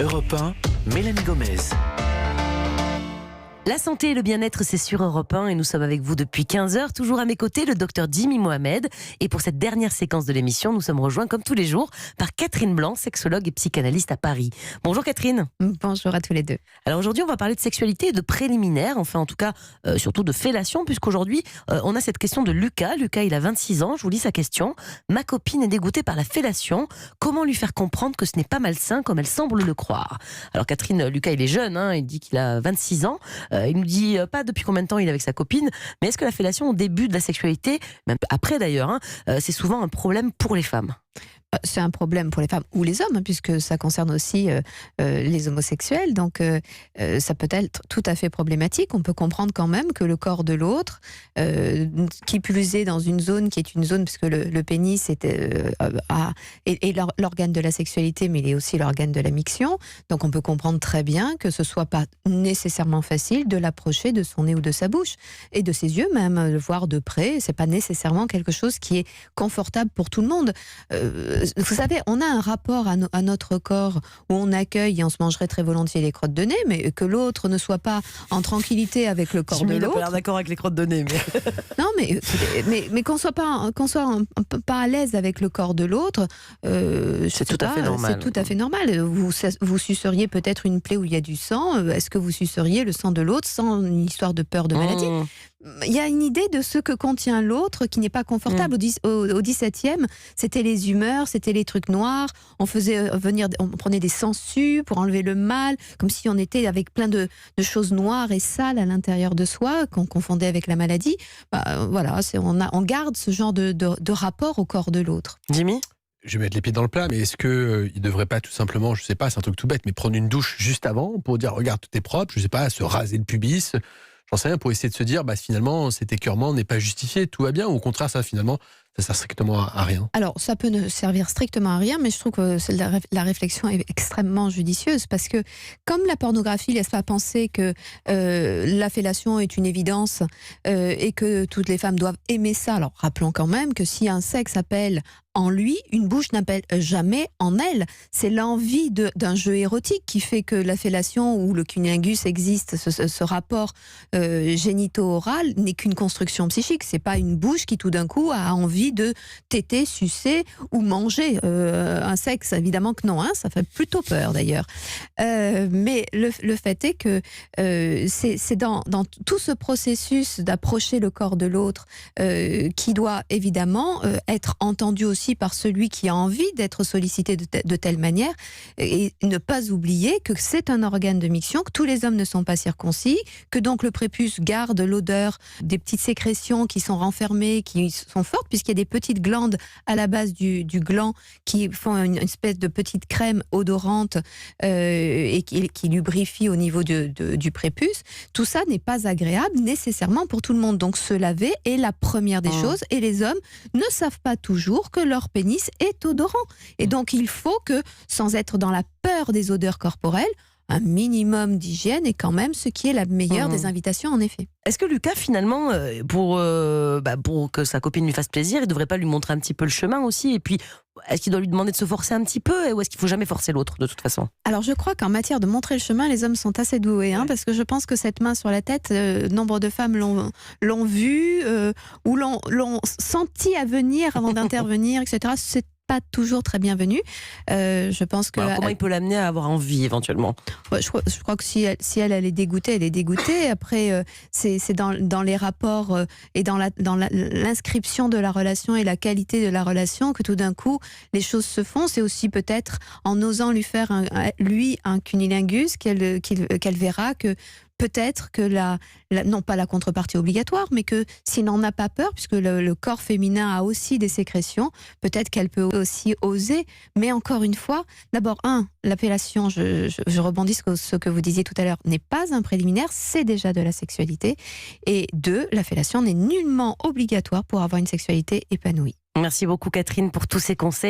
Europe 1, Mélanie Gomez. La santé et le bien-être, c'est sur Europe 1 et nous sommes avec vous depuis 15h. Toujours à mes côtés, le docteur Jimmy Mohamed. Et pour cette dernière séquence de l'émission, nous sommes rejoints comme tous les jours par Catherine Blanc, sexologue et psychanalyste à Paris. Bonjour Catherine. Bonjour à tous les deux. Alors aujourd'hui, on va parler de sexualité et de préliminaires, enfin en tout cas surtout de fellation, puisqu'aujourd'hui, on a cette question de Lucas. Lucas, il a 26 ans, je vous lis sa question. Ma copine est dégoûtée par la fellation. Comment lui faire comprendre que ce n'est pas malsain comme elle semble le croire? Alors Catherine, Lucas, il est jeune, il dit qu'il a 26 ans. Il nous dit pas depuis combien de temps il est avec sa copine, mais est-ce que la fellation au début de la sexualité, même après d'ailleurs, c'est souvent un problème pour les femmes? C'est un problème pour les femmes ou les hommes, puisque ça concerne aussi les homosexuels. Donc, ça peut être tout à fait problématique. On peut comprendre quand même que le corps de l'autre, qui plus est dans une zone qui est une zone, puisque le pénis est l'organe de la sexualité, mais il est aussi l'organe de la miction. Donc, on peut comprendre très bien que ce soit pas nécessairement facile de l'approcher de son nez ou de sa bouche, et de ses yeux même, le voir de près. C'est pas nécessairement quelque chose qui est confortable pour tout le monde. Vous savez, on a un rapport à notre corps où on accueille et on se mangerait très volontiers les crottes de nez, mais que l'autre ne soit pas en tranquillité avec le corps de l'autre. Il n'a pas l'air d'accord avec les crottes de nez. Mais... Non, mais qu'on soit pas à l'aise avec le corps de l'autre, c'est tout à fait normal. C'est tout à fait normal. Vous suceriez peut-être une plaie où il y a du sang. Est-ce que vous suceriez le sang de l'autre sans une histoire de peur de maladie? Il y a une idée de ce que contient l'autre qui n'est pas confortable. Au 17e, c'était les humeurs, c'était les trucs noirs. On prenait des sangsues pour enlever le mal, comme si on était avec plein de choses noires et sales à l'intérieur de soi, qu'on confondait avec la maladie. Voilà, on garde ce genre de rapport au corps de l'autre. Jimmy ? Je vais mettre les pieds dans le plat, mais est-ce qu'il ne devrait pas tout simplement, je ne sais pas, c'est un truc tout bête, mais prendre une douche juste avant pour dire regarde, tout est propre, je ne sais pas, se raser le pubis, j'en sais rien, pour essayer de se dire finalement cet écœurement n'est pas justifié, tout va bien, ou au contraire ça finalement ça sert strictement à rien. Alors ça peut ne servir strictement à rien, mais je trouve que la réflexion est extrêmement judicieuse, parce que comme la pornographie laisse pas penser que la fellation est une évidence et que toutes les femmes doivent aimer ça, alors rappelons quand même que si un sexe appelle en lui, une bouche n'appelle jamais en elle. C'est l'envie d'un jeu érotique qui fait que la fellation ou le cunnilingus existe. Ce rapport génito-oral n'est qu'une construction psychique. C'est pas une bouche qui tout d'un coup a envie de téter, sucer ou manger. Un sexe, évidemment que non, ça fait plutôt peur d'ailleurs. Mais le fait est que c'est dans tout ce processus d'approcher le corps de l'autre qui doit évidemment être entendu aussi par celui qui a envie d'être sollicité de telle manière, et ne pas oublier que c'est un organe de miction, que tous les hommes ne sont pas circoncis, que donc le prépuce garde l'odeur des petites sécrétions qui sont renfermées, qui sont fortes, puisqu'il y a des petites glandes à la base du gland qui font une espèce de petite crème odorante et qui lubrifie au niveau du prépuce. Tout ça n'est pas agréable nécessairement pour tout le monde. Donc se laver est la première des choses, et les hommes ne savent pas toujours que leur pénis est odorant. Et donc il faut que, sans être dans la peur des odeurs corporelles, un minimum d'hygiène est quand même ce qui est la meilleure des invitations, en effet. Est-ce que Lucas, finalement, pour que sa copine lui fasse plaisir, il ne devrait pas lui montrer un petit peu le chemin aussi? Et puis, est-ce qu'il doit lui demander de se forcer un petit peu, ou est-ce qu'il ne faut jamais forcer l'autre, de toute façon? Alors, je crois qu'en matière de montrer le chemin, les hommes sont assez doués, parce que je pense que cette main sur la tête, nombre de femmes l'ont vue, ou l'ont senti à venir avant d'intervenir, etc. C'est pas toujours très bienvenu. Je pense que... Alors, comment il peut l'amener à avoir envie, éventuellement? Je crois que si elle est dégoûtée, elle est dégoûtée. Après, c'est dans les rapports et dans l'inscription de la relation et la qualité de la relation que tout d'un coup, les choses se font. C'est aussi peut-être en osant lui faire un cunnilingus qu'elle verra que peut-être que non pas la contrepartie obligatoire, mais que s'il n'en a pas peur, puisque le corps féminin a aussi des sécrétions, peut-être qu'elle peut aussi oser. Mais encore une fois, d'abord, l'appellation, je rebondis sur ce que vous disiez tout à l'heure, n'est pas un préliminaire, c'est déjà de la sexualité. Et 2, la fellation n'est nullement obligatoire pour avoir une sexualité épanouie. Merci beaucoup Catherine pour tous ces conseils.